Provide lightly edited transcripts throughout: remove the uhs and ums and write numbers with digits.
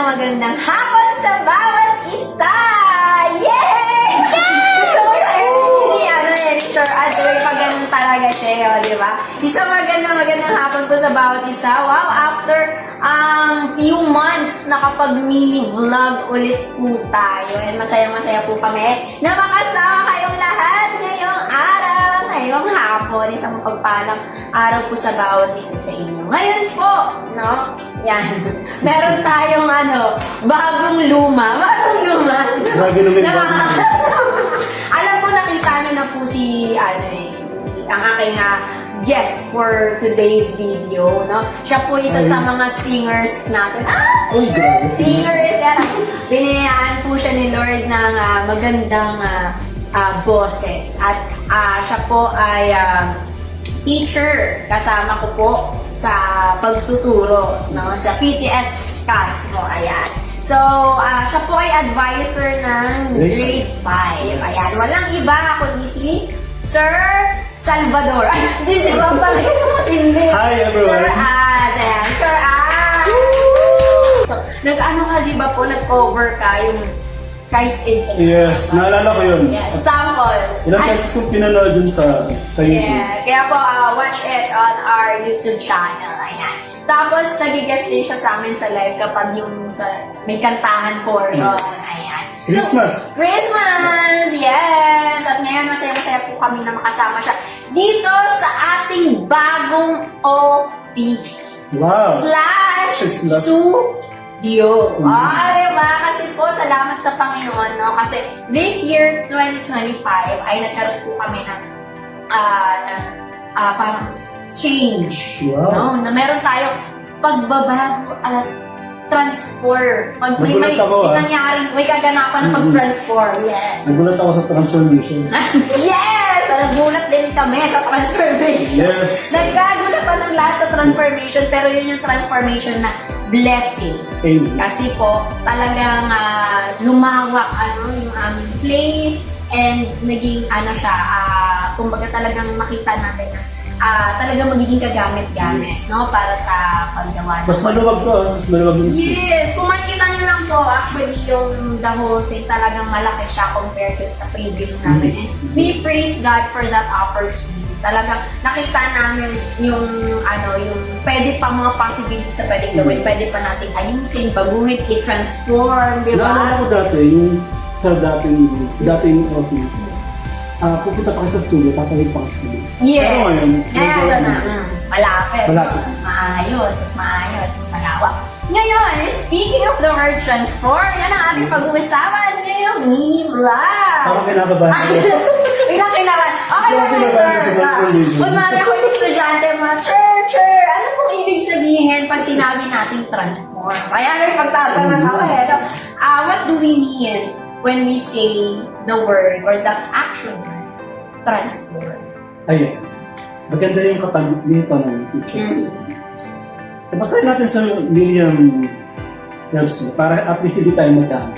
magandang hapon sa bawat isa! Yay! Gusto mo yung energy ni Sir Adway pag ganun talaga siya, di ba? Isang magandang hapon po sa bawat isa. Wow, after few months, nakapag-mini vlog ulit po tayo. And masaya-masaya po kami na makasama kayong lahat ngayong araw, ngayong hapon. Isang mapagpalang araw po sa bawat isa sa inyo. Ngayon po, no? Yan. Meron tayong bagong luma. Lagi namin Alam ko, nakita niyo na po ang aking guest for today's video, no? Siya po isa sa mga singers natin. Uy, grabe. Singers! Binayaan po siya ni Lord ng magandang boses. At siya po ay teacher. Kasama ko po sa pagtuturo, no? Sa PTS Casmo. Ayan. So, siya po ay advisor ng grade 5. Ayan. Walang iba kundi si Sir Salvador. Ay, di ba pala? Hindi. Hi, everyone. Sir Az. Ayan. Sir Az. So, di ba po, nag-cover ka yung Christ is in Yes, naalala ko yun. Yes, sample. Ilang beses kong pinanood yun sa YouTube. Yeah, kaya po, watch it on our YouTube channel. Ayan. Tapos, nag-guest din siya sa amin sa live kapag may kantahan portion. Ayan. Christmas! Christmas! Yes! At ngayon, masaya-masaya po kami na makasama siya dito sa ating bagong office. Wow! /studio. Diba? Kasi po, salamat sa Panginoon, no? Kasi this year, 2025, ay nagkaroon po kami ng parang change. Wow. No? Na meron tayong pagbabago at transform. Pag may nangyaring, may kaganapan pag-transform. Yes. Nagulat ako sa transformation. Yes! Nagulat din kami sa transformation. Yes. Nagkagulat pa ng lahat sa transformation, pero yun yung transformation na blessing. Amen. Kasi po, talagang lumawak yung aming place and naging siya, kumbaga talagang makita natin na talagang magiging kagamit-gamit, no? Para sa paggawa. Mas maluwag to, mas maluwag yung school. Yes! Kung makikita nyo lang po, actually, yung the whole thing, talagang malaki siya compared to sa previous namin. And we praise God for that opportunity. Talagang nakita namin yung pwede pa mga possibilities na pwedeng gawin, pwede pa natin ayusin, baguhin, i-transform, di ba? Naalala ko dati, yung sa dating office, pupunta pa kayo sa studio, tatawid pa ka sa studio. Yes! Pero ngayon, Malapit. Malapit. Mas maayos, mas malawak. Ngayon, speaking of the word transform, yan ang ating pag-uusapan ngayong mini vlog. Parang kinakabahan ko. Biglang kinabahan. Okay Biglang naman, kinabahan sir. sa transformation. Kunwari ako yung estudyante, mga churcher, ano pong ibig sabihin pag sinabi nating transform? Kaya may pagtatanong ako no? What do we mean when we say the word or the action word, transform? Ayun. Maganda yung katag dito ng teacher. Basahin natin sa William Webster para at least hindi tayo magkama.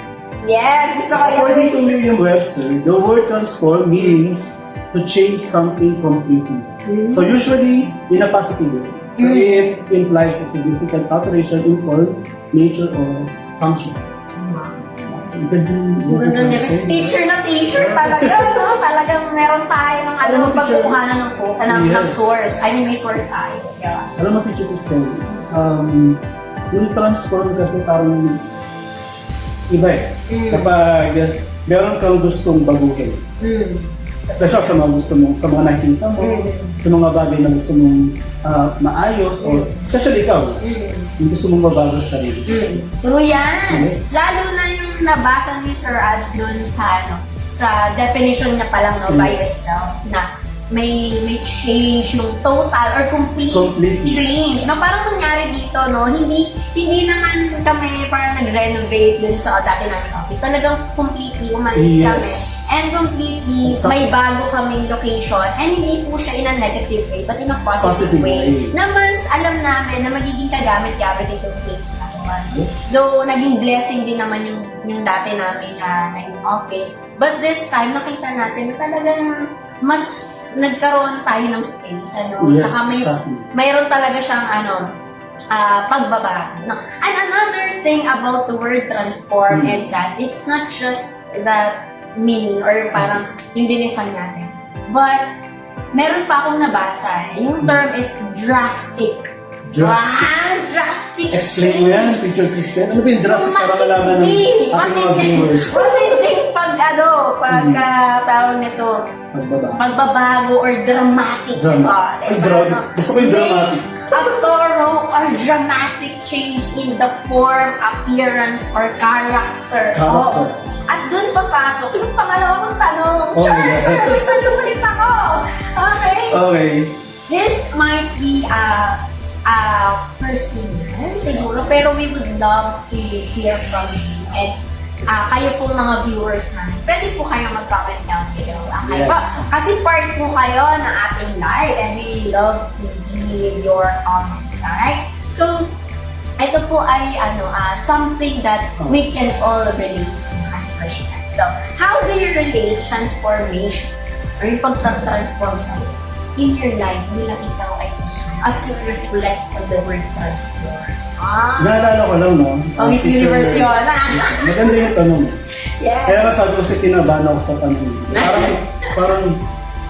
Yes, gusto ko yun. According to William Webster, the word transform means to change something completely. So usually, in a positive way. So it implies a significant alteration in form, nature, or function. Ganda niya. Teacher na teacher talaga, no? Talagang meron tayo ng pagkukuhanan ng source. I mean, may source tayo. Yeah. Alam mo, teacher Christian, yung transform kasi parang iba eh. Kapag meron kang gustong baguhin, especially sa mga gusto mo, sa mga nakikita mo, sa mga bagay na gusto mong maayos, or especially ikaw, yung gusto mong mabago sa sarili. True yan. Yes. Lalo na yung nabasa ni Sir Ads doon sa definition niya pa lang, no, by yourself, na may change yung total or complete change. No, parang nangyari dito, no, hindi naman kami parang nag-renovate dun sa dati namin office. Talagang completely umalis kami. And completely, may bago kaming location. And hindi po siya in a negative way, but in a positive way. Na mas alam namin na magiging kagamit-gamit itong place na naman. So, naging blessing din naman yung dati namin na office. But this time, nakita natin na talagang mas nagkaroon tayo ng space, Yes, Saka exactly. mayroon talaga siyang pagbabago. No? And another thing about the word transform is that it's not just that meaning or parang yung dinefine natin. But, meron pa akong nabasa. Yung term is drastic. Drastic Explain mo yan, Teacher Kristen. Ano ba yung drastic para malaman ng ating mga viewers? Matinding tawag nito, pagbabago or dramatic. Ay, dramatic. Gusto ko yung dramatic. A thorough or dramatic change in the form, appearance, or character. Oo. At dun papasok yung pangalawa kong tanong. Ulit ako. Okay. This might be personal siguro, pero we would love to hear from you. And kayo po mga viewers namin, pwede po kayo mag-comment down below. Okay? Yes. Kasi part po kayo ng ating live and we love to hear your comments. Alright? So, ito po ay something that we can all relate to as Christians. So, how do you relate transformation or yung pagta-transform sa'yo in your life bilang ikaw ay Christian as you reflect on the word transform? Naalala ko lang, no? Miss Universe yun. Maganda yung tanong. Yes. Kaya sabi ko kasi kinabahan ako sa tanong.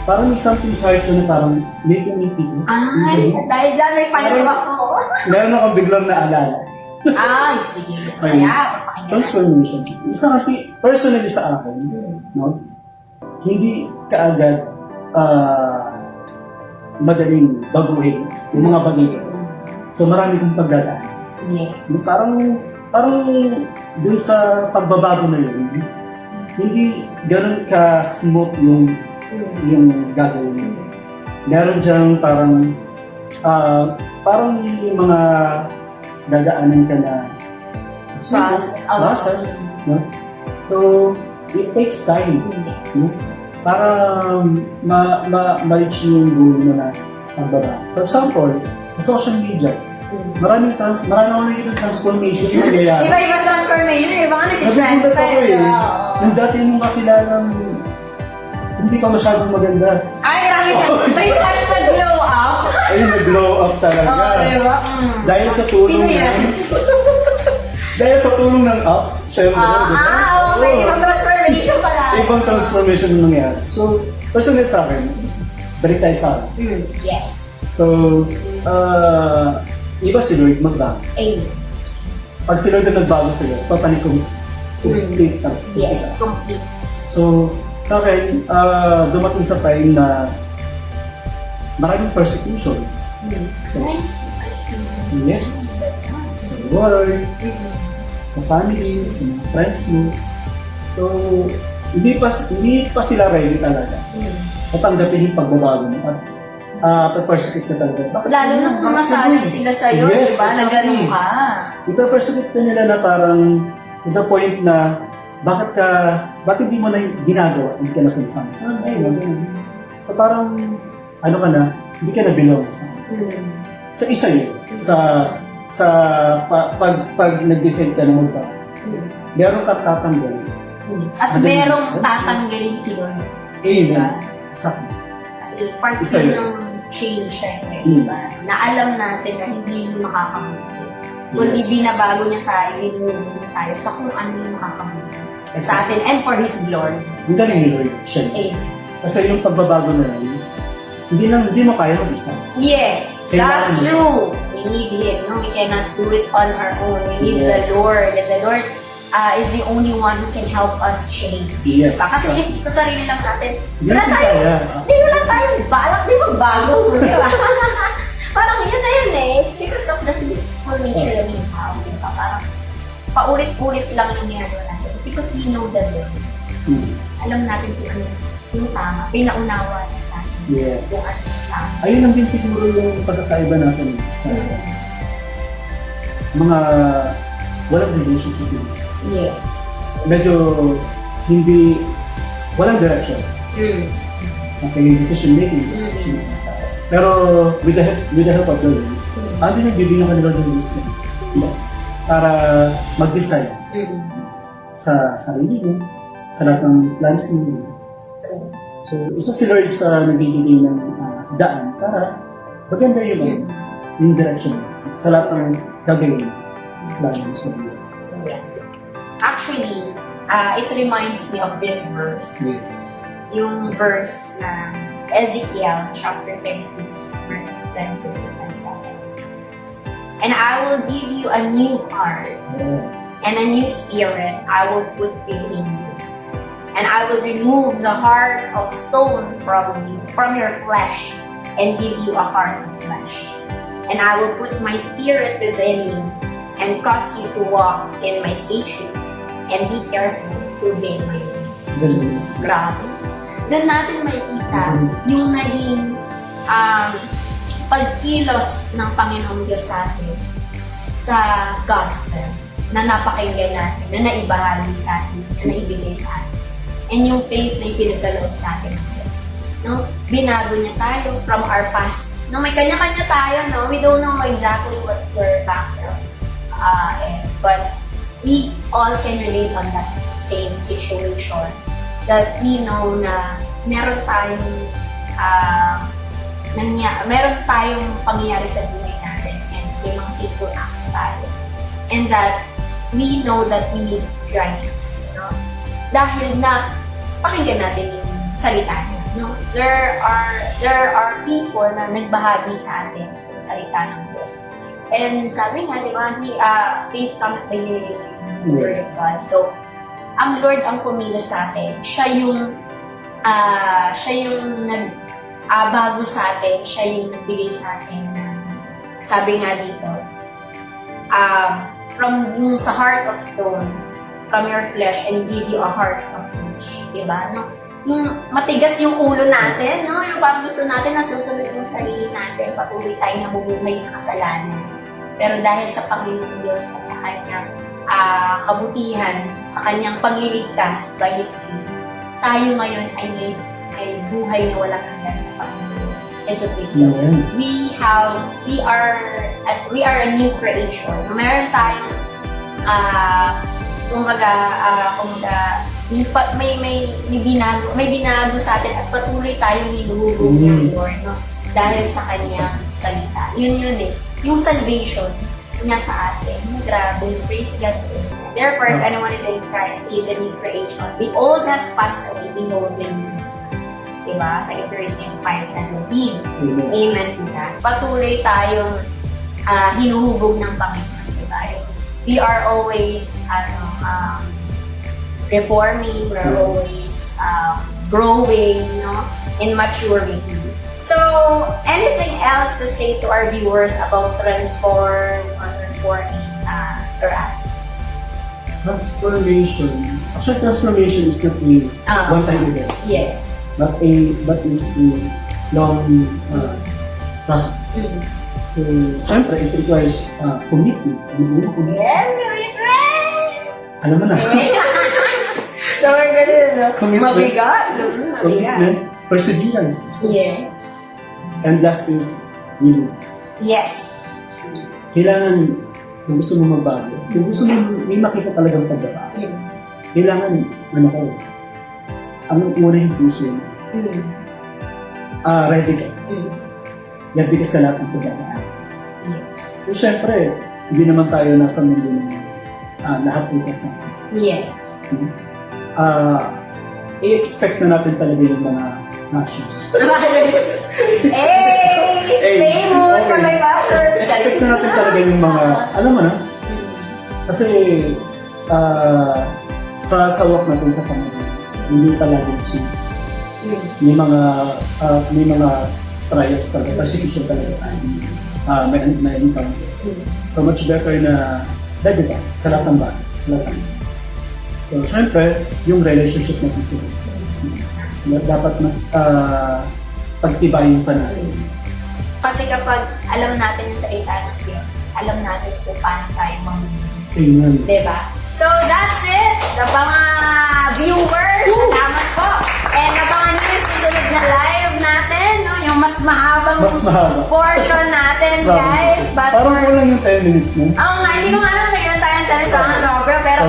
Parang may something sa heart ko na parang making ko. Ay, dahil dyan may paniwa ko. Meron ako biglang naalala. Ay, sige. Kaya, Transformation. Isa kasi, personally sa akin, no? Hindi kaagad madaling baguhin yung mga bagay. So marami kong pagdadaan. Yeah. Parang dun sa pagbabago na yun, hindi ganun ka-smooth yung gagawin. Meron dyan parang yung mga dadaanan ka na process, no? So, it takes time, no? Para ma-reach yung goal mo na pagbabago. For example, sa social media, marami akong nakikita transformation yung nangyayari. Iba-iba transformation, iba nga Nagugulat ako yung dati mong kakilalang hindi ka masyadong maganda. Ay, marami siya. May flash nag-glow up. Ay, nag-glow up talaga. Diba? Dahil sa tulong Sino yan? Dahil sa tulong ng apps, syempre. Okay. Ibang transformation pala. Ibang transformation yung nangyayari. So, personal sa akin, balik tayo sa akin. Yes. So, iba si Lord magbago. Pag si Lord na nagbago sa'yo, papanik ko complete. Yes, complete. So, sa akin, dumating sa time na maraming persecution. Yes. Sa work, sa family, sa mga friends mo. So, hindi pa sila ready talaga. Matanggapin yung pagbabago mo at persecute ka talaga. Lalo na kung masanay sila sa'yo, yes, diba? Na gano'n ka. Ipa-persecute ka nila na parang to the point na bakit hindi mo na ginagawa? Hindi ka na sinasabi. So parang, ka na, hindi ka na belong sa So isa yun, pag nag-decide ka na magbago, meron kang tatanggalin. At merong tatanggalin si Lord. Amen. Exactly. Kasi part yun ng change, syempre, diba? Na alam natin na hindi makakabuti. Kundi binabago niya tayo, hinulog niya tayo sa kung ano yung makakabuti sa atin and for His glory. Ang galing ni Lord, siya. Amen. Kasi yung pagbabago na yun, hindi mo kaya mag-isa. Yes, that's true. We need Him. No? We cannot do it on our own. We need the Lord. And the Lord is the only one who can help us change. Yes. Diba? Kasi if sa sarili lang natin, Hindi wala tayong balak, di ba bago? Di ba? Parang yun na yun eh. It's because of the sinful nature that we have. Diba? Parang paulit-ulit lang yung ginagawa natin. Because we know the Lord. Alam natin kung ano yung tama. Pinaunawa niya sa atin. Yes. Kung ano yung tama. Ayun lang din siguro yung pagkakaiba natin sa mga walang relationship. Yes. Medyo walang direction. Okay, decision making. Pero with the help of the Lord, hindi nagbibigyan ka nila ng wisdom. Yes. Para mag-decide sa sarili mo, sa lahat ng plans mo. So, isa si Lord sa nagbibigay ng daan para maganda yung direction mo. sa lahat ng gagawin natin sa buhay. Yeah. Actually, it reminds me of this verse. Yes. Yung verse na Ezekiel chapter 26 verses 26 to 27. And I will give you a new heart and a new spirit I will put within you. And I will remove the heart of stone from your flesh, and give you a heart of flesh. And I will put my spirit within you, and cause you to walk in my statutes, and be careful to obey my ways. Grabe. Doon natin makikita yung naging pagkilos ng Panginoong Diyos sa atin sa gospel na napakinggan natin, na naibahagi sa atin, na naibigay sa atin. And yung faith na ipinagkaloob sa atin. No? Binago niya tayo from our past. No, may kanya-kanya tayo, no? We don't know exactly what your background is, but we all can relate on that same situation. That we know na meron tayong pangyayari sa buhay natin, and may mga sinful acts tayo. And that we know that we need Christ. No? Dahil na pakinggan natin yung salita niya. No? There are people na nagbahagi sa atin yung salita ng Diyos. And sabi nga, di ba, faith comes by hearing the word of God. So, ang Lord ang kumilos sa atin. Siya yung bago sa atin. Siya yung nagbigay sa atin. Sabi nga dito, from sa heart of stone, from your flesh, and give you a heart of flesh. Diba? No? Yung matigas yung ulo natin, no? Yung parang gusto natin na susunod yung sarili natin, patuloy tayo na bumumay sa kasalanan. Pero dahil sa Panginoon Diyos at sa kanyang kabutihan, sa kanyang pagliligtas by His grace, tayo ngayon ay may buhay na walang hanggan sa Panginoon Yesu Cristo. We are a new creation. Meron tayong may binago sa atin at patuloy tayong hinuhubog ng Lord, no? Dahil sa kanyang salita. Yun eh. Yung salvation niya sa atin. Grabe. Praise God. Therefore, if anyone is in Christ, he is a new creation. The old has passed away, behold, the new is come. Diba? Sa 2 Corinthians 5:17. Amen to that. Patuloy tayong hinuhubog ng Panginoon. Diba? We are always reforming, we're always growing, no, in maturity. So, anything else to say to our viewers about transforming Sir Alex? Transformation. Actually, transformation is not a one-time event. Yes. But is a long process. So, syempre, it requires commitment. Yes, very great! Alam mo na. So, we're gonna, Commitment. mabigat. Commitment, perseverance. Yes. And last is willingness. Yes. Kailangan, kung gusto mo magbago, kung gusto mo may makita talagang pagbabago, kailangan, ang unang puso mo, ready ka. Ready ka sa lahat ng pagbabago. Yes. So, syempre, hindi naman tayo nasa mundo ng lahat ng pagbabago. Yes. I-expect na natin talaga yung mga nations. Famous for my bashers! Expect na natin talaga yung mga, alam mo na, kasi sa walk natin sa Panginoon, hindi palaging sweet. May mga trials talaga, persecution talaga tayo. May encounter. So much better na dahil ka sa lahat ng bagay, sa lahat ng bagay. So, syempre, yung relationship natin sila. Dapat mas pagtibayin pa natin. Kasi kapag alam natin yung salita ng Diyos, alam natin kung paano tayo mamumuhay. Amen. Diba? So, that's it! Sa mga viewers, salamat po! And abangan nyo yung susunod na live natin, no? Yung mas mahabang portion natin, guys. But parang kulang yung 10 minutes na. Oo nga, hindi ko nga alam na yun tayo sobra. Pero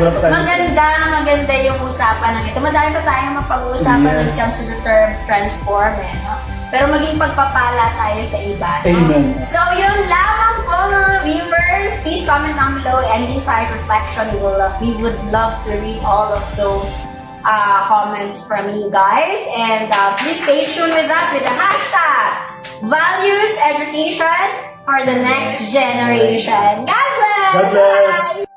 maganda yung usapan ng ito. Madami pa tayong mapag-uusapan when it comes to the term transform, no? pero maging pagpapala tayo sa iba. No? Amen. So, yun lamang po mga viewers. Please comment down below any insight, reflection. We would love to read all of those comments from you guys. And please stay tuned with us with the hashtag Values Education for the next generation. God bless! God bless!